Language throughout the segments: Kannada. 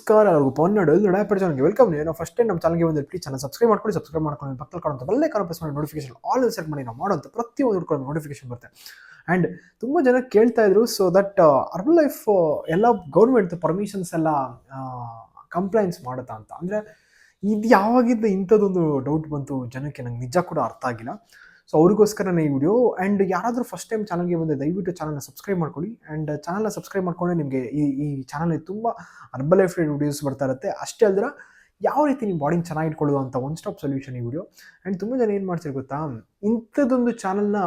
ನಮಸ್ಕಾರ ಅವ್ರಿಗೂ ಪೊನ್ನಡು ನಡಾಪಡ ಚಾನಲ್ಗೆ ವೆಲ್ಕಮ್. ನೀವು ಫಸ್ಟ್ ಟೈಮ್ ನಮ್ಮ ಚಾನಲ್ಗೆ ಬಂದರೆ ಪ್ಲೀಸ್ ಚಾನಲ್ ಸಬ್ಸ್ಕ್ರೈಬ್ ಮಾಡ್ಕೊಂಡು ಪಕ್ಕದಲ್ಲಿ ಕಾಣುವಂಥ ಬೆಲ್ ಐಕಾನ್ ಪ್ರೆಸ್ ಮಾಡಿ ನೋಟಿಫಿಕೇಶನ್ ಆಲ್ ಸೆಟ್ ಮಾಡಿ ನಾವು ಮಾಡೋಂಥ ಪ್ರತಿಯೊಂದು ಹುಡ್ಕೊಂಡು ನೋಟಿಫಿಕೇಶನ್ ಬರುತ್ತೆ. ಆ್ಯಂಡ್ ತುಂಬ ಜನ ಕೇಳ್ತಾ ಇದ್ರು, ಸೊ ದಟ್ ಅರ್ಬನ್ ಲೈಫ್ ಎಲ್ಲ ಗೌರ್ಮೆಂಟ್ ಪರ್ಮಿಷನ್ಸ್ ಎಲ್ಲ ಕಂಪ್ಲೈಂಟ್ಸ್ ಮಾಡುತ್ತಾ ಅಂತ. ಅಂದರೆ ಇದು ಯಾವಾಗಿಂದ ಇಂಥದ್ದೊಂದು ಡೌಟ್ ಬಂತು ಜನಕ್ಕೆ, ನಂಗೆ ನಿಜ ಕೂಡ ಅರ್ಥ ಆಗಿಲ್ಲ. ಸೊ ಅವ್ರಿಗೋಸ್ಕರನೇ ಈ ವಿಡಿಯೋ. ಆ್ಯಂಡ್ ಯಾರಾದರೂ ಫಸ್ಟ್ ಟೈಮ್ ಚಾನಲ್ಗೆ ಬಂದರೆ ದಯವಿಟ್ಟು ಚಾನಲ್ನ ಸಬ್ಸ್ಕ್ರೈಬ್ ಮಾಡ್ಕೊಳ್ಳಿ. ಆ್ಯಂಡ್ ಚಾನಲ್ನ ಸಬ್ಸ್ಕ್ರೈಬ್ ಮಾಡ್ಕೊಂಡ್ರೆ ನಿಮಗೆ ಈ ಚಾನಲಲ್ಲಿ ತುಂಬ ಅರ್ಬನ್ ಲೈಫ್ ವಿಡಿಯೋಸ್ ಬರ್ತಾ ಇರುತ್ತೆ. ಅಷ್ಟೇ ಅಲ್ಲದೆ ಯಾವ ರೀತಿ ನೀವು ಬಾಡಿನ ಚೆನ್ನಾಗಿ ಇಟ್ಕೊಳ್ಳೋದು ಅಂತ ಒನ್ ಸ್ಟಾಪ್ ಸೊಲ್ಯೂಷನ್ ಈ ವಿಡಿಯೋ. ಆ್ಯಂಡ್ ತುಂಬ ಜನ ಏನು ಮಾಡ್ತಾರೆ ಗೊತ್ತಾ, ಇಂಥದ್ದೊಂದು ಚಾನಲ್ನ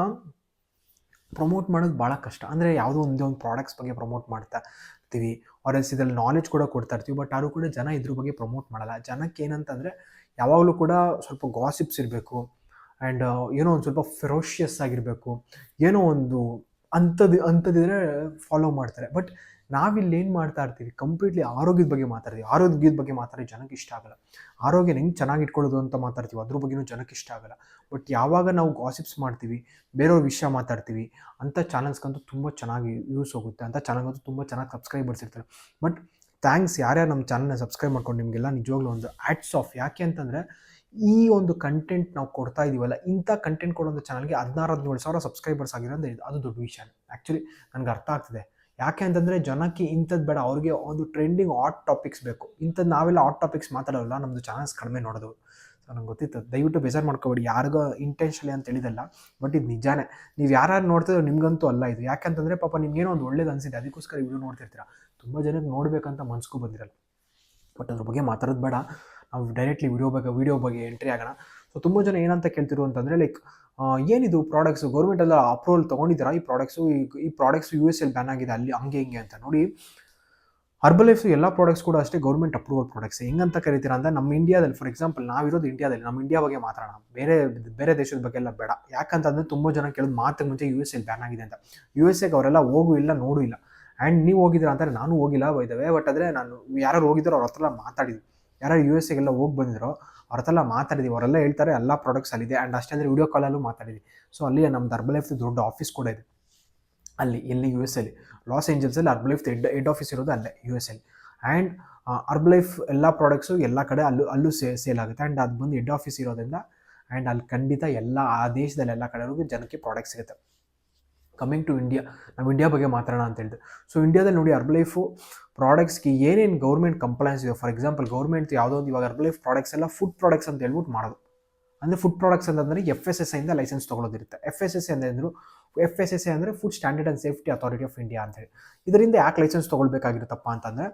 ಪ್ರಮೋಟ್ ಮಾಡೋದು ಭಾಳ ಕಷ್ಟ. ಅಂದರೆ ಯಾವುದೋ ಒಂದೇ ಒಂದು ಪ್ರಾಡಕ್ಟ್ಸ್ ಬಗ್ಗೆ ಪ್ರಮೋಟ್ ಮಾಡ್ತಾ ಇರ್ತೀವಿ, ಆರ್ ಎಲ್ಸ್ ಇದರಲ್ಲಿ ನಾಲೆಜ್ ಕೂಡ ಕೊಡ್ತಾ ಇರ್ತೀವಿ. ಬಟ್ ಯಾರು ಕೂಡ ಜನ ಇದ್ರ ಬಗ್ಗೆ ಪ್ರಮೋಟ್ ಮಾಡಲ್ಲ. ಜನಕ್ಕೆ ಏನಂತಂದರೆ ಯಾವಾಗಲೂ ಕೂಡ ಸ್ವಲ್ಪ ಗಾಸಿಪ್ಸ್ ಇರಬೇಕು, ಆ್ಯಂಡ್ ಏನೋ ಒಂದು ಸ್ವಲ್ಪ ಫೆರೋಷಿಯಸ್ ಆಗಿರಬೇಕು, ಏನೋ ಒಂದು ಅಂಥದ್ದಿದ್ರೆ ಫಾಲೋ ಮಾಡ್ತಾರೆ. ಬಟ್ ನಾವಿಲ್ಲಿ ಏನು ಮಾಡ್ತಾ ಇರ್ತೀವಿ, ಕಂಪ್ಲೀಟ್ಲಿ ಆರೋಗ್ಯದ ಬಗ್ಗೆ ಮಾತಾಡ್ತೀವಿ. ಆರೋಗ್ಯದ ಬಗ್ಗೆ ಮಾತಾಡಿ ಜನಕ್ಕೆ ಇಷ್ಟ ಆಗಲ್ಲ. ಆರೋಗ್ಯ ಹೆಂಗೆ ಚೆನ್ನಾಗಿ ಇಟ್ಕೊಳ್ಳೋದು ಅಂತ ಮಾತಾಡ್ತೀವಿ, ಅದ್ರ ಬಗ್ಗೆನೂ ಜನಕ್ಕೆ ಇಷ್ಟ ಆಗಲ್ಲ. ಬಟ್ ಯಾವಾಗ ನಾವು ಗಾಸಿಪ್ಸ್ ಮಾಡ್ತೀವಿ, ಬೇರೆಯವ್ರ ವಿಷಯ ಮಾತಾಡ್ತೀವಿ, ಅಂಥ ಚಾನಲ್ಸ್ಗಂತೂ ತುಂಬ ಚೆನ್ನಾಗಿ ಯೂಸ್ ಹೋಗುತ್ತೆ. ಅಂಥ ಚಾನಲ್ಗಂತೂ ತುಂಬ ಚೆನ್ನಾಗಿ ಸಬ್ಸ್ಕ್ರೈಬರ್ಸ್ ಇರ್ತಾರೆ. ಬಟ್ ಥ್ಯಾಂಕ್ಸ್ ಯಾರ್ಯಾರು ನಮ್ಮ ಚಾನಲ್ನ ಸಬ್ಸ್ಕ್ರೈಬ್ ಮಾಡ್ಕೊಂಡು ನಿಮಗೆಲ್ಲ ನಿಜವಾಗ್ಲೂ ಒಂದು ಆ್ಯಡ್ಸ್ ಆಫ್. ಯಾಕೆ ಅಂತಂದರೆ ಈ ಒಂದು ಕಂಟೆಂಟ್ ನಾವು ಕೊಡ್ತಾ ಇದ್ದೀವಲ್ಲ, ಇಂಥ ಕಂಟೆಂಟ್ ಕೊಡೋಂಥ ಚಾನಲ್ಗೆ 16,000 ಸಬ್ಸ್ಕ್ರೈಬರ್ಸ್ ಆಗಿರೋದು ಅದು ದೊಡ್ಡ ವಿಷಯ. ಆ್ಯಕ್ಚುಲಿ ನನಗೆ ಅರ್ಥ ಆಗ್ತಿದೆ. ಯಾಕೆ ಅಂತಂದರೆ ಜನಕ್ಕೆ ಇಂಥದ್ದು ಬೇಡ, ಅವ್ರಿಗೆ ಒಂದು ಟ್ರೆಂಡಿಂಗ್ ಹಾಟ್ ಟಾಪಿಕ್ಸ್ ಬೇಕು. ಇಂಥದ್ದು ನಾವೆಲ್ಲ ಹಾಟ್ ಟಾಪಿಕ್ಸ್ ಮಾತಾಡೋಲ್ಲ, ನಮ್ಮದು ಚಾನಲ್ಸ್ ಕಡಿಮೆ ನೋಡೋದು. ಸೊ ನಂಗೆ ಗೊತ್ತಿತ್ತು, ದಯವಿಟ್ಟು ಬೇಜಾರು ಮಾಡ್ಕೋಬೇಡಿ, ಯಾರಿಗೋ ಇಂಟೆನ್ಷನ್ಲಿ ಅಂತ ಹೇಳಿದಲ್ಲ. ಬಟ್ ಇದು ನಿಜಾನೇ. ನೀವು ಯಾರು ನೋಡ್ತಿದ್ರು ನಿಮ್ಗಂತೂ ಅಲ್ಲ ಇದು. ಯಾಕಂತಂದರೆ ಪಾಪ ನಿಮ್ಗೇನೋ ಒಂದು ಒಳ್ಳೇದು ಅನಿಸಿದೆ, ಅದಕ್ಕೋಸ್ಕರ ವಿಡಿಯೋ ನೋಡ್ತಿರ್ತೀರ. ತುಂಬ ಜನಕ್ಕೆ ನೋಡಬೇಕಂತ ಮನ್ಸಿಗೂ ಬಂದಿರಲ್ಲ. ಬಟ್ ಅದ್ರ ಬಗ್ಗೆ ಮಾತಾಡೋದು ಬೇಡ, ನಾವು ಡೈರೆಕ್ಟ್ಲಿ ವಿಡಿಯೋ ಬಗ್ಗೆ ಎಂಟ್ರಿ ಆಗೋಣ. ಸೊ ತುಂಬ ಜನ ಏನಂತ ಕೇಳ್ತಿರು ಅಂತಂದರೆ, ಲೈಕ್ ಏನಿದು ಪ್ರಾಡಕ್ಟ್ಸು ಗೌರ್ಮೆಂಟೆಲ್ಲ ಅಪ್ರೂವಲ್ ತೊಗೊಂಡಿದ್ದೀರಾ, ಈ ಪ್ರಾಡಕ್ಟ್ಸು US ಬ್ಯಾನ್ ಆಗಿದೆ ಅಲ್ಲಿ ಹಂಗೆ ಹಿಂಗೆ ಅಂತ. ನೋಡಿ, ಅರ್ಬನ್ ಲೈಫ್ ಎಲ್ಲ ಪ್ರಾಡಕ್ಟ್ಸ್ ಕೂಡ ಅಷ್ಟೇ ಗೌರ್ಮೆಂಟ್ ಅಪ್ರೂವಲ್ ಪ್ರಾಡಕ್ಟ್ಸ್. ಹೆಂಗಂತ ಕರಿತೀರಾ ಅಂದರೆ, ನಮ್ಮ ಇಂಡಿಯಾದಲ್ಲಿ ಫಾರ್ ಎಕ್ಸಾಂಪಲ್ ನಾವಿರೋದು ಇಂಡಿಯಾದಲ್ಲಿ, ನಮ್ಮ ಇಂಡಿಯಾ ಬಗ್ಗೆ ಮಾತಾಡೋಣ, ಬೇರೆ ದೇಶದ ಬಗ್ಗೆ ಎಲ್ಲ ಬೇಡ. ಯಾಕಂತಂದರೆ ತುಂಬ ಜನ ಕೇಳೋದು ಮಾತಿಗೆ ಮುಂಚೆ US ಬ್ಯಾನ್ ಆಗಿದೆ ಅಂತ. USA ಅವರೆಲ್ಲ ಹೋಗೂ ಇಲ್ಲ ನೋಡೂ ಇಲ್ಲ. ಆ್ಯಂಡ್ ನೀವು ಹೋಗಿದ್ದೀರಾ ಅಂತಾರೆ, ನಾನು ಹೋಗಿಲ್ಲ ಬೈದವೆ. ಬಟ್ ಆದರೆ ನಾನು ಯಾರು ಹೋಗಿದ್ದಾರೋ ಅವ್ರ ಹತ್ರ ಮಾತಾಡಿದ್ವಿ, ಯಾರು USA ಹೋಗಿ ಬಂದಿರೋ ಅವ್ರ ಹತ್ರ ಮಾತಾಡಿದ್ವಿ. ಅವರೆಲ್ಲ ಹೇಳ್ತಾರೆ ಎಲ್ಲ ಪ್ರಾಡಕ್ಟ್ಸ್ ಅಲ್ಲಿದೆ. ಆ್ಯಂಡ್ ಅಷ್ಟೇ ಅಂದರೆ ವಿಡಿಯೋ ಕಾಲಲ್ಲೂ ಮಾತಾಡಿದ್ವಿ. ಸೊ ಅಲ್ಲಿ ನಮ್ಮದು ಅರ್ಬನ್ ಲೈಫ್ ದೊಡ್ಡ ಆಫೀಸ್ ಕೂಡ ಇದೆ ಅಲ್ಲಿ, US ಲಾಸ್ ಏಂಜಲ್ಸಲ್ಲಿ ಅರ್ಬನ್ ಲೈಫ್ ಹೆಡ್ ಆಫೀಸ್ ಇರೋದು ಅಲ್ಲೇ US. ಆ್ಯಂಡ್ ಅರ್ಬನ್ ಲೈಫ್ ಎಲ್ಲ ಪ್ರಾಡಕ್ಟ್ಸು ಎಲ್ಲ ಕಡೆ ಅಲ್ಲೂ ಸೇಲ್ ಆಗುತ್ತೆ. ಆ್ಯಂಡ್ ಅದು ಬಂದು ಹೆಡ್ ಆಫೀಸ್ ಇರೋದ್ರಿಂದ, ಆ್ಯಂಡ್ ಅಲ್ಲಿ ಖಂಡಿತ ಎಲ್ಲ ಆ ದೇಶದಲ್ಲಿ ಎಲ್ಲ ಕಡೆಗೂ ಜನಕ್ಕೆ ಪ್ರಾಡಕ್ಟ್ಸ್ ಸಿಗುತ್ತೆ. ಕಮಿಂಗ್ ಟು ಇಂಡಿಯಾ, ನಾವು ಇಂಡಿಯಾ ಬಗ್ಗೆ ಮಾತಾಡೋಣ ಅಂತ ಹೇಳಿದೆ. ಸೊ ಇಂಡಿಯಾದಲ್ಲಿ ನೋಡಿ, ಅರ್ಬನ್ ಲೈಫು ಪ್ರಾಡಕ್ಟ್ಸ್ಗೆ ಏನೇನು ಗೌರ್ಮೆಂಟ್ ಕಂಪ್ಲೈನ್ಸ್ ಇದೆ. ಫಾರ್ ಎಕ್ಸಾಂಪಲ್ ಗೌರ್ಮೆಂಟ್ ಯಾವುದೋ ಒಂದು ಇವಾಗ ಅರ್ಬನ್ ಲೈಫ್ ಪ್ರಾಡಕ್ಟ್ಸ್ ಎಲ್ಲ ಫುಡ್ ಪ್ರಾಡಕ್ಟ್ಸ್ ಅಂತ ಹೇಳ್ಬಿಟ್ಟು ಮಾಡೋದು. ಅಂದರೆ ಫುಡ್ ಪ್ರಾಡಕ್ಟ್ಸ್ ಅಂತಂದರೆ FSSAಯಿಂದ ಲೈಸೆನ್ಸ್ ತೊಗೊಳೋದಿರುತ್ತೆ. FSSA ಅಂದರೆ food standard and safety authority of India ಅಂತೇಳಿ. ಇದರಿಂದ ಯಾಕೆ ಲೈಸೆನ್ಸ್ ತೊಗೊಳ್ಬೇಕಾಗಿರುತ್ತಪ್ಪ ಅಂತಂದರೆ,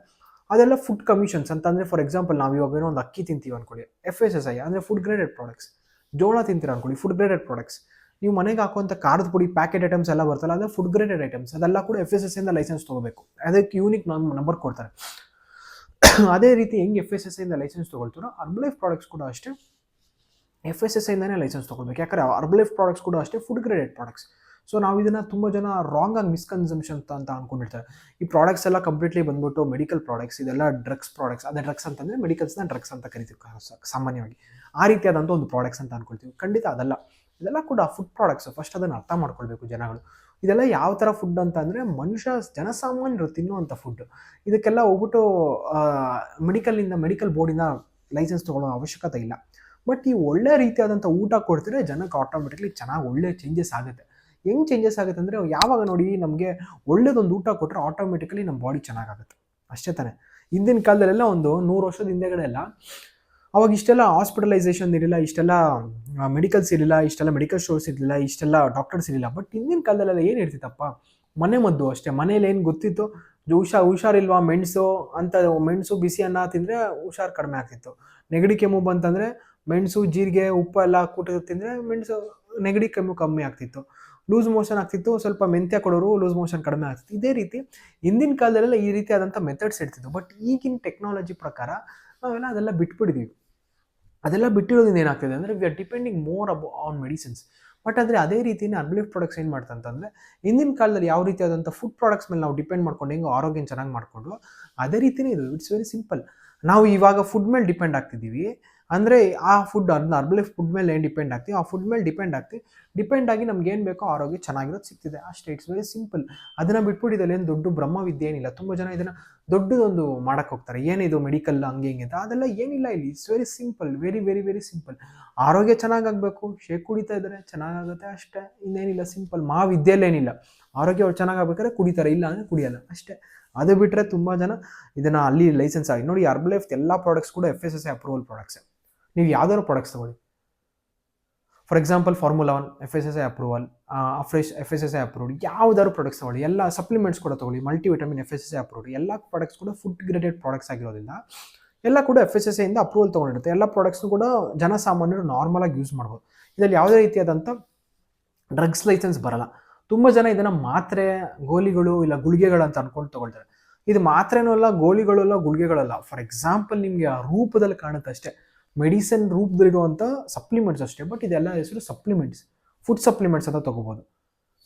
ಅದೆಲ್ಲ ಫುಡ್ ಕಮಿಷನ್ಸ್ ಅಂತಂದರೆ, ಫಾರ್ ಎಕ್ಸಾಂಪಲ್ ನಾವು ಇವಾಗ ಏನೋ ಒಂದು ಅಕ್ಕಿ ತಿಂತೀವಿ ಅಂದ್ಕೊಳ್ಳಿ, FSSAI ಅಂದರೆ ಫುಡ್ ಗ್ರೇಡೆಡ್ ಪ್ರಾಡಕ್ಟ್ಸ್. ಜೋಳ ತಿಂತೀರ ಅಂದ್ಕೊಳ್ಳಿ, ಫುಡ್ ಗ್ರೇಡೆಡ್ ಪ್ರಾಡಕ್ಟ್ಸ್. ನೀವು ಮನೆಗೆ ಹಾಕುವಂಥ ಖಾರದ ಪುಡಿ ಪ್ಯಾಕೆಟ್ ಐಟಮ್ಸ್ ಎಲ್ಲ ಬರ್ತಲ್ಲ, ಅದು ಫುಡ್ ಗ್ರೇಡೆಡ್ ಐಟಮ್ಸ್. ಅದೆಲ್ಲ ಕೂಡ FSSAಯಿಂದ ಲೈಸೆನ್ಸ್ ತೊಗೋಬೇಕು. ಅದಕ್ಕೆ ಯೂನಿಕ್ ನಂಬರ್ ಕೊಡ್ತಾರೆ. ಅದೇ ರೀತಿ ಹೆಂಗೆ FSSAಯಿಂದ ಲೈಸೆನ್ಸ್ ತೊಗೊಳ್ತಾರೋ, ಅರ್ಬನ್ ಲೈಫ್ ಪ್ರಾಡಕ್ಟ್ಸ್ ಕೂಡ ಅಷ್ಟೇ FSSAಯಿಂದನೇ ಲೈಸೆನ್ಸ್ ತೊಗೊಳ್ಬೇಕು. ಯಾಕಂದರೆ ಅರ್ಬನ್ ಲೈಫ್ ಪ್ರಾಡಕ್ಟ್ಸ್ ಕೂಡ ಅಷ್ಟೇ ಫುಡ್ ಗ್ರೇಡೆಡ್ ಪ್ರಾಡಕ್ಟ್ಸ್. ಸೊ ನಾವು ಇದನ್ನು ತುಂಬ ಜನ ರಾಂಗ್ ಆಗಿ ಮಿಸ್ಕನ್ಸಂಪ್ಷನ್ ಅಂತ ಅಂದ್ಕೊಂಡಿರ್ತಾರೆ. ಈ ಪ್ರಾಡಕ್ಟ್ಸ್ ಎಲ್ಲ ಕಂಪ್ಲೀಟ್ಲಿ ಬಂದ್ಬಿಟ್ಟು ಮೆಡಿಕಲ್ ಪ್ರಾಡಕ್ಟ್ಸ್, ಇದೆಲ್ಲ ಡ್ರಗ್ಸ್ ಪ್ರಾಡಕ್ಟ್ಸ್. ಅದೇ ಡ್ರಗ್ಸ್ ಅಂತಂದರೆ ಮೆಡಿಕಲ್ಸ್ನ ಡ್ರಗ್ಸ್ ಅಂತ ಕರಿತೀವಿ ಸಾಮಾನ್ಯವಾಗಿ. ಆ ರೀತಿಯಾದಂಥ ಒಂದು ಪ್ರಾಡಕ್ಟ್ಸ್ ಅಂತ ಅಂದ್ಕೊಳ್ತೀವಿ. ಖಂಡಿತ ಅದಲ್ಲ, ಇದೆಲ್ಲ ಕೂಡ ಫುಡ್ ಪ್ರಾಡಕ್ಟ್ಸ್. ಫಸ್ಟ್ ಅದನ್ನು ಅರ್ಥ ಮಾಡ್ಕೊಳ್ಬೇಕು ಜನಗಳು. ಇದೆಲ್ಲ ಯಾವ ಥರ ಫುಡ್ ಅಂತ ಅಂದರೆ, ಜನಸಾಮಾನ್ಯರು ತಿನ್ನುವಂಥ ಫುಡ್. ಇದಕ್ಕೆಲ್ಲ ಹೋಗ್ಬಿಟ್ಟು ಮೆಡಿಕಲ್ ಬೋರ್ಡಿಂದ ಲೈಸೆನ್ಸ್ ತೊಗೊಳ್ಳೋ ಅವಶ್ಯಕತೆ ಇಲ್ಲ. ಬಟ್ ಈ ಒಳ್ಳೆ ರೀತಿಯಾದಂಥ ಊಟ ಕೊಡ್ತಿದ್ರೆ ಜನಕ್ಕೆ ಆಟೋಮೆಟಿಕ್ಲಿ ಚೆನ್ನಾಗಿ ಒಳ್ಳೆ ಚೇಂಜಸ್ ಆಗುತ್ತೆ. ಹೆಂಗೆ ಚೇಂಜಸ್ ಆಗುತ್ತೆ ಅಂದರೆ, ಯಾವಾಗ ನೋಡಿ ನಮಗೆ ಒಳ್ಳೇದೊಂದು ಊಟ ಕೊಟ್ಟರೆ ಆಟೋಮೆಟಿಕಲಿ ನಮ್ಮ ಬಾಡಿ ಚೆನ್ನಾಗಾಗುತ್ತೆ. ಅಷ್ಟೇ ತಾನೇ. ಹಿಂದಿನ ಕಾಲದಲ್ಲೆಲ್ಲ ಒಂದು 100 ವರ್ಷದ ಹಿಂದೆಗಡೆ ಎಲ್ಲ ಅವಾಗ ಇಷ್ಟೆಲ್ಲ ಹಾಸ್ಪಿಟಲೈಸೇಷನ್ ಇರಲಿಲ್ಲ, ಇಷ್ಟೆಲ್ಲ ಮೆಡಿಕಲ್ಸ್ ಇರಲಿಲ್ಲ, ಇಷ್ಟೆಲ್ಲ ಮೆಡಿಕಲ್ ಸ್ಟೋರ್ಸ್ ಇರಲಿಲ್ಲ, ಇಷ್ಟೆಲ್ಲ ಡಾಕ್ಟರ್ಸ್ ಇರಲಿಲ್ಲ. ಬಟ್ ಹಿಂದಿನ ಕಾಲದಲ್ಲೆಲ್ಲ ಏನು ಇರ್ತಿತ್ತಪ್ಪ, ಮನೆ ಮದ್ದು ಅಷ್ಟೇ. ಮನೇಲಿ ಏನು ಗೊತ್ತಿತ್ತು, ಹುಷಾರಿಲ್ವಾ, ಮೆಣಸು ಬಿಸಿ ಅನ್ನ ತಿಂದರೆ ಹುಷಾರು ಕಡಿಮೆ ಆಗ್ತಿತ್ತು. ನೆಗಡಿ ಕೆಮ್ಮು ಬಂತಂದರೆ ಮೆಣಸು ಜೀರಿಗೆ ಉಪ್ಪು ಎಲ್ಲ ಕೂಟ ತಿಂದರೆ ನೆಗಡಿ ಕೆಮ್ಮು ಕಮ್ಮಿ ಆಗ್ತಿತ್ತು. ಲೂಸ್ ಮೋಷನ್ ಆಗ್ತಿತ್ತು, ಸ್ವಲ್ಪ ಮೆಂತ್ಯ ಕೊಡೋರು, ಲೂಸ್ ಮೋಷನ್ ಕಡಿಮೆ ಆಗ್ತಿತ್ತು. ಇದೇ ರೀತಿ ಹಿಂದಿನ ಕಾಲದಲ್ಲೆಲ್ಲ ಈ ರೀತಿಯಾದಂಥ ಮೆಥಡ್ಸ್ ಇರ್ತಿತ್ತು. ಬಟ್ ಈಗಿನ ಟೆಕ್ನಾಲಜಿ ಪ್ರಕಾರ ನಾವೆಲ್ಲ ಅದೆಲ್ಲ ಬಿಟ್ಬಿಟ್ಟಿದ್ದೀವಿ. ಅದೆಲ್ಲ ಬಿಟ್ಟಿರೋದ್ರಿಂದ ಏನಾಗ್ತಿದೆ ಅಂದರೆ, we are depending more on medicines. But ಆದರೆ ಅದೇ ರೀತಿಯೇ ಅರ್ಬನ್ ಲೈಫ್ ಪ್ರಾಡಕ್ಟ್ಸ್ ಏನು ಮಾಡ್ತಂತಂದರೆ, ಹಿಂದಿನ ಕಾಲದಲ್ಲಿ ಯಾವ ರೀತಿಯಾದಂಥ ಫುಡ್ ಪ್ರಾಡಕ್ಟ್ಸ್ ಮೇಲೆ ನಾವು ಡಿಪೆಂಡ್ ಮಾಡ್ಕೊಂಡು ಹೆಂಗೆ ಆರೋಗ್ಯ ಚೆನ್ನಾಗಿ ಮಾಡಿಕೊಂಡು, ಅದೇ ರೀತಿಯೇ ಇದು. It's very simple. ನಾವು ಇವಾಗ ಫುಡ್ ಮೇಲೆ ಡಿಪೆಂಡ್ ಆಗ್ತಿದ್ದೀವಿ, ಅಂದರೆ ಆ ಫುಡ್ ಹರ್ಬಲೈಫ್ ಫುಡ್ ಮೇಲೆ ಏನು ಡಿಪೆಂಡ್ ಆಗ್ತೀವಿ, ಆ ಫುಡ್ ಮೇಲೆ ಡಿಪೆಂಡ್ ಆಗಿ ನಮ್ಗೆ ಏನು ಬೇಕೋ ಆರೋಗ್ಯ ಚೆನ್ನಾಗಿರೋದು ಸಿಗ್ತಿದೆ ಅಷ್ಟೇ. It's very simple. ಅದನ್ನು ಬಿಟ್ಬಿಟ್ಟಿದಲ್ಲಿ ಏನು ದೊಡ್ಡ ಬ್ರಹ್ಮವಿದ್ಯೆ ಏನಿಲ್ಲ. ತುಂಬ ಜನ ಇದನ್ನು ದೊಡ್ಡದೊಂದು ಮಾಡಕ್ಕೆ ಹೋಗ್ತಾರೆ, ಏನಿದು ಮೆಡಿಕಲ್ ಹಂಗೆ ಹಿಂಗೆ ಅಂತ. ಅದೆಲ್ಲ ಏನಿಲ್ಲ ಇಲ್ಲಿ. It's very simple, very very very simple. ಆರೋಗ್ಯ ಚೆನ್ನಾಗಾಗಬೇಕು, ಶೇಕ್ ಕುಡಿತಾ ಇದ್ದಾರೆ ಚೆನ್ನಾಗಾಗುತ್ತೆ ಅಷ್ಟೇ, ಇನ್ನೇನಿಲ್ಲ. ಸಿಂಪಲ್. ಮಹಾವಿದ್ಯೆಯಲ್ಲೇನಿಲ್ಲ. ಆರೋಗ್ಯ ಚೆನ್ನಾಗಾಗಬೇಕಾದ್ರೆ ಕುಡಿತಾರೆ, ಇಲ್ಲ ಅಂದರೆ ಕುಡಿಯಲ್ಲ ಅಷ್ಟೇ. ಅದು ಬಿಟ್ಟರೆ ತುಂಬ ಜನ ಇದನ್ನು ಅಲ್ಲಿ ಲೈಸೆನ್ಸ್ ಆಗಿ ನೋಡಿ. ಹರ್ಬಲೈಫ್ ಎಲ್ಲ ಪ್ರಾಡಕ್ಟ್ಸ್ ಕೂಡ FSSAI ಅಪ್ರೂವಲ್ ಪ್ರಾಡಕ್ಟ್ಸ್. ನೀವು ಯಾವ್ದಾದ್ರು ಪ್ರಾಡಕ್ಟ್ಸ್ ತಗೊಳ್ಳಿ, for example formula 1 FSSAI approval, fresh FSSAI approved. ಯಾವ್ದಾದ್ರು ಪ್ರಾಡಕ್ಟ್ಸ್ ತಗೊಳ್ಳಿ, ಎಲ್ಲ ಸಪ್ಲಿಮೆಂಟ್ಸ್ ಕೂಡ ತಗೊಳ್ಳಿ, ಮಲ್ಟಿವಿಟಮಿನ್ FSSAI ಅಪ್ರೂವ್ಡ್. ಎಲ್ಲ ಪ್ರಾಡಕ್ಟ್ಸ್ ಕೂಡ ಫುಡ್ ಗ್ರೇಡೆಡ್ ಪ್ರಾಡಕ್ಟ್ಸ್ ಆಗಿರೋದ್ರಿಂದ ಎಲ್ಲ ಕೂಡ FSSAI ಇಂದ ಅಪ್ರೂವಲ್ ತೊಗೊಂಡಿರುತ್ತೆ. ಎಲ್ಲ ಪ್ರಾಡಕ್ಟ್ಸ್ನು ಕೂಡ ಜನಸಾಮಾನ್ಯರು ನಾರ್ಮಲಾಗಿ ಯೂಸ್ ಮಾಡ್ಬೋದು. ಇದರಲ್ಲಿ ಯಾವುದೇ ರೀತಿಯಾದಂಥ ಡ್ರಗ್ಸ್ ಲೈಸೆನ್ಸ್ ಬರಲ್ಲ. ತುಂಬ ಜನ ಇದನ್ನು ಮಾತ್ರೆ, ಗೋಲಿಗಳು ಇಲ್ಲ ಗುಳಿಗೆಗಳು ಅಂತ ಅನ್ಕೊಂಡು ತೊಗೊಳ್ತಾರೆ. ಇದು ಮಾತ್ರೆನೂ ಅಲ್ಲ, ಗೋಲಿಗಳು ಅಲ್ಲ, ಗುಳಿಗೆಗಳಲ್ಲ. ಫಾರ್ ಎಕ್ಸಾಂಪಲ್ ನಿಮಗೆ ಆ ರೂಪದಲ್ಲಿ ಕಾಣುತ್ತೆ ಅಷ್ಟೇ, ಮೆಡಿಸಿನ್ ರೂಪದಲ್ಲಿರುವಂಥ ಸಪ್ಲಿಮೆಂಟ್ಸ್ ಅಷ್ಟೇ. ಬಟ್ ಇದೆಲ್ಲ ಹೆಸರು ಸಪ್ಲಿಮೆಂಟ್ಸ್, ಫುಡ್ ಸಪ್ಲಿಮೆಂಟ್ಸ್ ಅಂತ ತೊಗೋಬೋದು,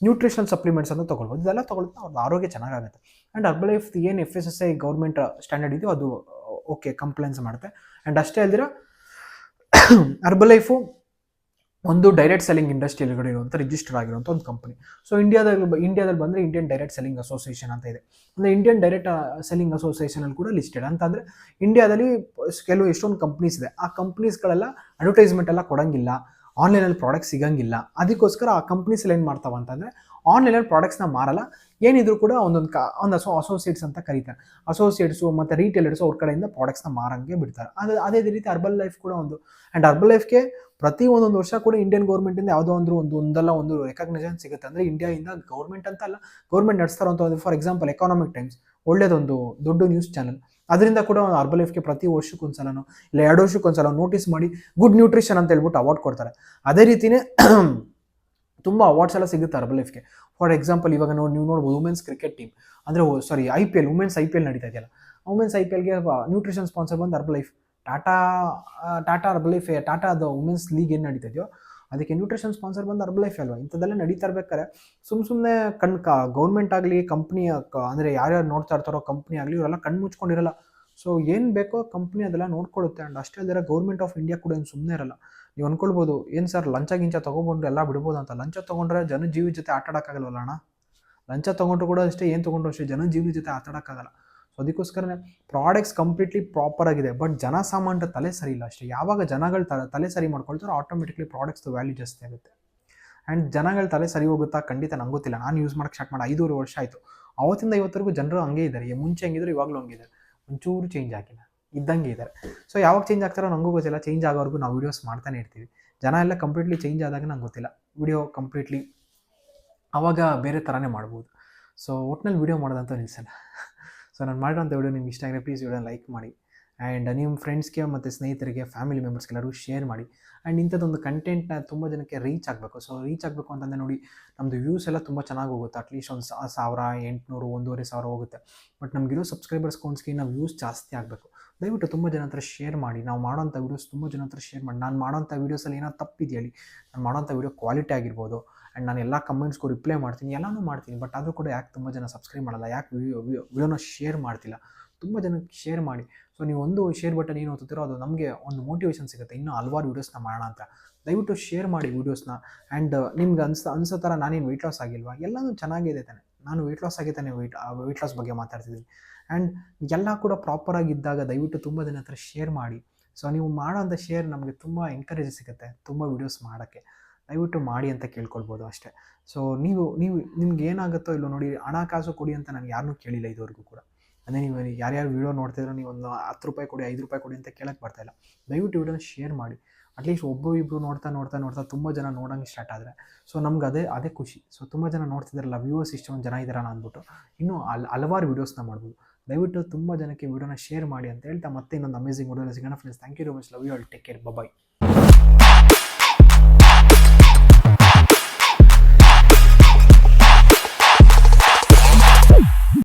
ನ್ಯೂಟ್ರಿಷನಲ್ ಸಪ್ಲಿಮೆಂಟ್ಸ್ ಅಂತ ತೊಗೊಳ್ಬೋದು. ಇದೆಲ್ಲ ತೊಗೊಳ್ತಾ ಅವ್ರದ್ದು ಆರೋಗ್ಯ ಚೆನ್ನಾಗಾಗುತ್ತೆ. ಆ್ಯಂಡ್ ಹರ್ಬಲೈಫ್ ಏನು FSSAI ಗೌರ್ಮೆಂಟ್ ಸ್ಟ್ಯಾಂಡರ್ಡ್ ಇದೆಯೋ ಅದು ಓಕೆ ಕಂಪ್ಲೇನ್ಸ್ ಮಾಡುತ್ತೆ. ಆ್ಯಂಡ್ ಅಷ್ಟೇ ಅಲ್ದಿರ ಹರ್ಬಲೈಫು ಒಂದು ಡೈರೆಕ್ಟ್ ಸೆಲ್ಲಿಂಗ್ ಇಂಡಸ್ಟ್ರಿ ಇರುವಂಥ ರಿಜಿಸ್ಟರ್ ಆಗಿರುವಂಥ ಒಂದು ಕಂಪನಿ. ಸೊ ಇಂಡಿಯಾದಲ್ಲಿ ಬಂದರೆ ಇಂಡಿಯನ್ ಡೈರೆಕ್ಟ್ ಸೆಲ್ಲಿಂಗ್ ಅಸೋಸಿಯೇಷನ್ ಅಂತ ಇದೆ. ಅಂದರೆ ಇಂಡಿಯನ್ ಡೈರೆಕ್ಟ್ ಸೆಲ್ಲಿಂಗ್ ಅಸೋಸಿಯೇಷನಲ್ಲಿ ಕೂಡ ಲಿಸ್ಟೆಡ್. ಅಂತಂದರೆ ಇಂಡಿಯಾದಲ್ಲಿ ಎಷ್ಟೊಂದು ಕಂಪ್ನೀಸ್ ಇದೆ. ಆ ಕಂಪ್ನೀಸ್ಗಳೆಲ್ಲ ಅಡ್ವರ್ಟೈಸ್ಮೆಂಟ್ ಎಲ್ಲ ಕೊಡೋಂಗಿಲ್ಲ, ಆನ್ಲೈನಲ್ಲಿ ಪ್ರಾಡಕ್ಟ್ ಸಿಗೋಂಗಿಲ್ಲ. ಅದಕ್ಕೋಸ್ಕರ ಆ ಕಂಪ್ನೀಸಲ್ಲಿ ಏನು ಮಾಡ್ತಾವ ಅಂತಂದರೆ ಆನ್ಲೈನಲ್ಲಿ ಪ್ರಾಡಕ್ಟ್ಸ್ನ ಮಾರಲ್ಲ. ಏನಿದ್ರು ಕೂಡ ಒಂದು ಅಸೋಸಿಯೇಟ್ಸ್ ಅಂತ ಕರೀತಾರೆ. ಅಸೋಸಿಯೇಟ್ಸು ಮತ್ತು ರೀಟೇಲರ್ಸು ಅವ್ರ ಕಡೆಯಿಂದ ಪ್ರಾಡಕ್ಟ್ಸ್ನ ಮಾರಂಗೆ ಬಿಡ್ತಾರೆ. ಅದೇ ರೀತಿ ಹರ್ಬಲೈಫ್ ಕೂಡ ಒಂದು. ಆ್ಯಂಡ್ ಹರ್ಬಲೈಫ್ಗೆ ಪ್ರತಿ ಒಂದೊಂದು ವರ್ಷ ಕೂಡ ಇಂಡಿಯನ್ ಗೌರ್ಮೆಂಟಿಂದ ಯಾವುದೋ ಒಂದು ರೆಕಗ್ನಿಷನ್ ಸಿಗುತ್ತೆ. ಅಂದರೆ ಇಂಡಿಯಾದಿಂದ ಗೌರ್ಮೆಂಟ್ ಅಂತ ಅಲ್ಲ, ಗೌರ್ಮೆಂಟ್ ನಡೆಸ್ತಾರಂತ ಒಂದು. ಫಾರ್ ಎಕ್ಸಾಂಪಲ್ ಎಕಾನಾಮಿಕ್ ಟೈಮ್ಸ್ ಒಳ್ಳೇದೊಂದು ದೊಡ್ಡ ನ್ಯೂಸ್ ಚಾನಲ್. ಅದರಿಂದ ಕೂಡ ಹರ್ಬಲೈಫ್ಗೆ ಪ್ರತಿ ವರ್ಷಕ್ಕೊಂದ್ಸಲನೋ ಇಲ್ಲ 2 ವರ್ಷಕ್ಕೊಂದ್ಸಲ ನೋಟಿಸ್ ಮಾಡಿ ಗುಡ್ ನ್ಯೂಟ್ರಿಷನ್ ಅಂತ ಹೇಳ್ಬಿಟ್ಟು ಅವಾರ್ಡ್ ಕೊಡ್ತಾರೆ. ಅದೇ ರೀತಿಯೇ ತುಂಬ ಅವಾರ್ಡ್ಸ್ ಎಲ್ಲ ಸಿಗುತ್ತೆ ಹರ್ಬಲೈಫ್ಗೆ. ಫಾರ್ ಎಕ್ಸಾಂಪಲ್ ಇವಾಗ ನೀವು ನೋಡ್ಬೋದು ವುಮೆನ್ಸ್ ಕ್ರಿಕೆಟ್ ಟೀಮ್, ಅಂದರೆ IPL, ವುಮೆನ್ಸ್ IPL ನಡೀತಾ ಇದೆಯಲ್ಲ, ವುಮೆನ್ಸ್ IPLಗೆ ನ್ಯೂಟ್ರಿಷನ್ ಸ್ಪಾನ್ಸರ್ ಬಂದು ಹರ್ಬಲೈಫ್. ಟಾಟಾ ಹರ್ಬಲೈಫ್, ಟಾಟಾದ ವುಮೆನ್ಸ್ ಲೀಗ್ ಏನು ನಡೀತಾ ಇದೆಯೋ ಅದಕ್ಕೆ ನ್ಯೂಟ್ರಿಷನ್ ಸ್ಪಾನ್ಸರ್ ಬಂದು ಹರ್ಬಲೈಫ್ ಅಲ್ವಾ. ಇಂಥದ್ದೆಲ್ಲ ನಡೀತಾ ಇರ್ಬೇಕಾದ್ರೆ ಸುಮ್ಮನೆ ಗೌರ್ಮೆಂಟ್ ಆಗಲಿ, ಕಂಪ್ನಿ ಅಂದರೆ ಯಾರ್ಯಾರು ನೋಡ್ತಾ ಇರ್ತಾರೋ ಕಂಪ್ನಿ ಆಗಲಿ, ಇವರೆಲ್ಲ ಕಣ್ಣು ಮುಚ್ಕೊಂಡಿರಲ್ಲ. ಸೊ ಏನು ಬೇಕೋ ಕಂಪ್ನಿ ಅದೆಲ್ಲ ನೋಡ್ಕೊಳ್ಳುತ್ತೆ. ಆ್ಯಂಡ್ ಅಷ್ಟೇ ಅಲ್ಲದೆ ಗೌರ್ಮೆಂಟ್ ಆಫ್ ಇಂಡಿಯಾ ಕೂಡ ಏನು ಸುಮ್ಮನೆ ಇರಲ್ಲ. ನೀವು ಅಂದ್ಕೊಳ್ಬೋದು ಏನು ಸರ್ ಲಂಚ ತೊಗೊಂಡ್ರು ಎಲ್ಲ ಬಿಡ್ಬೋದು ಅಂತ. ಲಂಚ ತೊಗೊಂಡ್ರೆ ಜನ ಜೀವದ ಜೊತೆ ಆಟ ಆಡೋಕ್ಕಾಗಲ್ವಲ್ಲ ಅಣ್ಣ. ಲಂಚ ತೊಗೊಂಡ್ರು ಕೂಡ ಅಷ್ಟೇ, ಏನು ತೊಗೊಂಡ್ರು ಅಷ್ಟೇ, ಜನ ಜೀವದ ಜೊತೆ ಆಟ ಆಡೋಕ್ಕಾಗಲ್ಲ. ಸೊ ಅದಕ್ಕೋಸ್ಕರನೇ ಪ್ರಾಡಕ್ಟ್ಸ್ ಕಂಪ್ಲೀಟ್ಲಿ ಪ್ರಾಪರ್ ಆಗಿದೆ, ಬಟ್ ಜನಸಾಮಾನ್ಯರ ತಲೆ ಸರಿ ಇಲ್ಲ ಅಷ್ಟೇ. ಯಾವಾಗ ಜನಗಳು ತಲೆ ಸರಿ ಮಾಡ್ಕೊಳ್ತಾರೋ ಆಟೋಮೆಟಿಕ್ಲಿ ಪ್ರಾಡಕ್ಟ್ಸ್ ವ್ಯಾಲ್ಯೂ ಜಾಸ್ತಿ ಆಗುತ್ತೆ. ಆ್ಯಂಡ್ ಜನಗಳ ತಲೆ ಸರಿ ಹೋಗುತ್ತಾ ಖಂಡಿತ ನಂಗೆ ಗೊತ್ತಿಲ್ಲ. ನಾನು ಯೂಸ್ ಮಾಡೋಕ್ಕೆ ಸ್ಟಾರ್ಟ್ ಮಾಡಿ 5.5 ವರ್ಷ ಆಯಿತು. ಅವತ್ತಿಂದ ಇವತ್ತರೆಗೂ ಜನರು ಹಂಗೆ ಇದ್ದಾರೆ. ಮುಂಚೆ ಹೆಂಗಿದ್ರು ಇವಾಗಲೂ ಹಂಗಿದ್ದಾರೆ, ಒಂಚೂರು ಚೇಂಜ್ ಆಗಿಲ್ಲ, ಇದ್ದಂಗೆ ಇದ್ದಾರೆ. ಸೊ ಯಾವಾಗ ಚೇಂಜ್ ಆಗ್ತಾರೋ ನನಗೂ ಗೊತ್ತಿಲ್ಲ. ಚೇಂಜ್ ಆಗೋವರೆಗೂ ನಾವು ವೀಡಿಯೋಸ್ ಮಾಡ್ತಾನೆ ಇರ್ತೀವಿ. ಜನ ಎಲ್ಲ ಕಂಪ್ಲೀಟ್ಲಿ ಚೇಂಜ್ ಆದಾಗ ನಂಗೆ ಗೊತ್ತಿಲ್ಲ, ವಿಡಿಯೋ ಕಂಪ್ಲೀಟ್ಲಿ ಆವಾಗ ಬೇರೆ ಥರನೇ ಮಾಡ್ಬೋದು. ಸೊ ಒಟ್ಟಿನಲ್ಲಿ ವೀಡಿಯೋ ಮಾಡೋದಂತ ನಿಲ್ಸಲ್ಲ. ಸೊ ನಾನು ಮಾಡಿರೋಂಥ ವಿಡಿಯೋ ನಿಮ್ಗೆ ಇಷ್ಟ ಆಗಿದ್ರೆ ಪ್ಲೀಸ್ ವಿಡಿಯೋನ ಲೈಕ್ ಮಾಡಿ. ಆ್ಯಂಡ್ ನಿಮ್ಮ ಫ್ರೆಂಡ್ಸ್ಗೆ ಮತ್ತು ಸ್ನೇಹಿತರಿಗೆ, ಫ್ಯಾಮಿಲಿ ಮೆಂಬರ್ಸ್ಗೆಲ್ಲರೂ ಶೇರ್ ಮಾಡಿ. ಆ್ಯಂಡ್ ಇಂಥದ್ದೊಂದು ಕಂಟೆಂಟ್ನ ತುಂಬ ಜನಕ್ಕೆ ರೀಚ್ ಆಗಬೇಕು. ಸೊ ರೀಚ್ ಆಗಬೇಕು ಅಂತಂದರೆ ನೋಡಿ, ನಮ್ಮದು ವ್ಯೂಸ್ ಎಲ್ಲ ತುಂಬ ಚೆನ್ನಾಗಿ ಹೋಗುತ್ತೆ. ಅಟ್ಲೀಸ್ಟ್ ಒಂದು 1800, 1500 ಹೋಗುತ್ತೆ. ಬಟ್ ನಮಗಿರೋ ಸಬ್ಸ್ಕ್ರೈಬರ್ಸ್ ಕೌಂಟ್ಸ್ಗೆ ನಾವು ವ್ಯೂಸ್ ಜಾಸ್ತಿ ಆಗಬೇಕು. ದಯವಿಟ್ಟು ತುಂಬ ಜನ ಹತ್ರ ಶೇರ್ ಮಾಡಿ. ನಾವು ಮಾಡೋಂಥ ವೀಡಿಯೋಸ್ ತುಂಬ ಜನ ಹತ್ರ ಶೇರ್ ಮಾಡಿ. ನಾನು ಮಾಡೋಂಥ ವೀಡಿಯೋಸಲ್ಲಿ ಏನೋ ತಪ್ಪಿದೆಯಲ್ಲಿ, ನಾನು ಮಾಡೋಂಥ ವೀಡಿಯೋ ಕ್ವಾಲಿಟಿ ಆಗಿರ್ಬೋದು. ಆ್ಯಂಡ್ ನಾನು ಎಲ್ಲ ಕಮೆಂಟ್ಸ್ಗೂ ರಿಪ್ಲೈ ಮಾಡ್ತೀನಿ, ಎಲ್ಲನೂ ಮಾಡ್ತೀನಿ. ಬಟ್ ಆದರೂ ಕೂಡ ಯಾಕೆ ತುಂಬ ಜನ ಸಬ್ಸ್ಕ್ರೈಬ್ ಮಾಡಲ್ಲ, ಯಾಕೆ ವಿಡಿಯೋನ ಶೇರ್ ಮಾಡ್ತಿಲ್ಲ? ತುಂಬ ಜನಕ್ಕೆ ಶೇರ್ ಮಾಡಿ. ಸೊ ನೀವು ಒಂದು ಶೇರ್ ಬಟನ್ ಏನು ಓದ್ತಿರೋ ಅದು ನಮಗೆ ಒಂದು ಮೋಟಿವೇಶನ್ ಸಿಗುತ್ತೆ, ಇನ್ನೂ ಹಲವಾರು ವೀಡಿಯೋಸ್ನ ಮಾಡೋಣ ಅಂತ. ದಯವಿಟ್ಟು ಶೇರ್ ಮಾಡಿ ವೀಡಿಯೋಸ್ನ. ಆ್ಯಂಡ್ ನಿಮ್ಗೆ ಅನ್ಸೋ ಥರ ನಾನೇನು ವೆಯ್ಟ್ ಲಾಸ್ ಆಗಿಲ್ವಾ? ಎಲ್ಲನೂ ಚೆನ್ನಾಗಿದೆ ತಾನೆ. ನಾನು ವೆಯ್ಟ್ ಲಾಸ್ ಆಗಿ ತಾನೆ ವೆಯ್ಟ್ ಲಾಸ್ ಬಗ್ಗೆ ಮಾತಾಡ್ತಿದ್ದೀನಿ. ಆ್ಯಂಡ್ ಎಲ್ಲ ಕೂಡ ಪ್ರಾಪರಾಗಿದ್ದಾಗ ದಯವಿಟ್ಟು ತುಂಬ ಜನ ಹತ್ರ ಶೇರ್ ಮಾಡಿ. ಸೊ ನೀವು ಮಾಡೋಂಥ ಶೇರ್ ನಮಗೆ ತುಂಬ ಎಂಕರೇಜ್ ಸಿಗುತ್ತೆ ತುಂಬ ವೀಡಿಯೋಸ್ ಮಾಡೋಕ್ಕೆ. ದಯವಿಟ್ಟು ಮಾಡಿ ಅಂತ ಕೇಳ್ಕೊಳ್ಬೋದು ಅಷ್ಟೇ. ಸೊ ನಿಮ್ಗೆ ಏನಾಗುತ್ತೋ ಇಲ್ಲೋ ನೋಡಿ, ಹಣ ಕಾಸು ಕೊಡಿ ಅಂತ ನಾನು ಯಾರನ್ನೂ ಕೇಳಿಲ್ಲ ಇದುವರೆಗೂ ಕೂಡ. ಅದೇ ನೀವು ಯಾರ್ಯಾರು ವೀಡಿಯೋ ನೋಡ್ತಿದ್ರು, ನೀವು ಒಂದು 10 ರೂಪಾಯಿ ಕೊಡಿ, 5 ರೂಪಾಯಿ ಕೊಡಿ ಅಂತ ಕೇಳಕ್ಕೆ ಬರ್ತಾಯಿಲ್ಲ. ದಯವಿಟ್ಟು ವಿಡಿಯೋನ ಶೇರ್ ಮಾಡಿ. ಅಟ್ಲೀಸ್ಟ್ ಇಬ್ಬರು ನೋಡ್ತಾ ತುಂಬ ಜನ ನೋಡೋಂಗೆ ಸ್ಟಾರ್ಟ್ ಆದರೆ ಸೊ ನಮ್ಗೆ ಅದೇ ಖುಷಿ. ಸೊ ತುಂಬ ಜನ ನೋಡ್ತಿದ್ದಾರಲ್ಲ, ವ್ಯೂವರ್ಸ್ ಇಷ್ಟೊಂದು ಜನ ಇದ್ದಾರಲ್ಲ ಅಂದ್ಬಿಟ್ಟು ಇನ್ನೂ ಹಲವಾರು ವೀಡಿಯೋಸ್ನ ಮಾಡ್ಬೋದು. ದಯವಿಟ್ಟು ತುಂಬ ಜನಕ್ಕೆ ವೀಡಿಯೋನ ಶೇರ್ ಮಾಡಿ ಅಂತ ಹೇಳ್ತಾ ಮತ್ತೆ ಇನ್ನೊಂದು ಅಮೇಸಿಂಗ್ ವಿಡಿಯೋನ ಸಿಗೋಣ friends. Thank you very much. Love you all. Take care. Bye.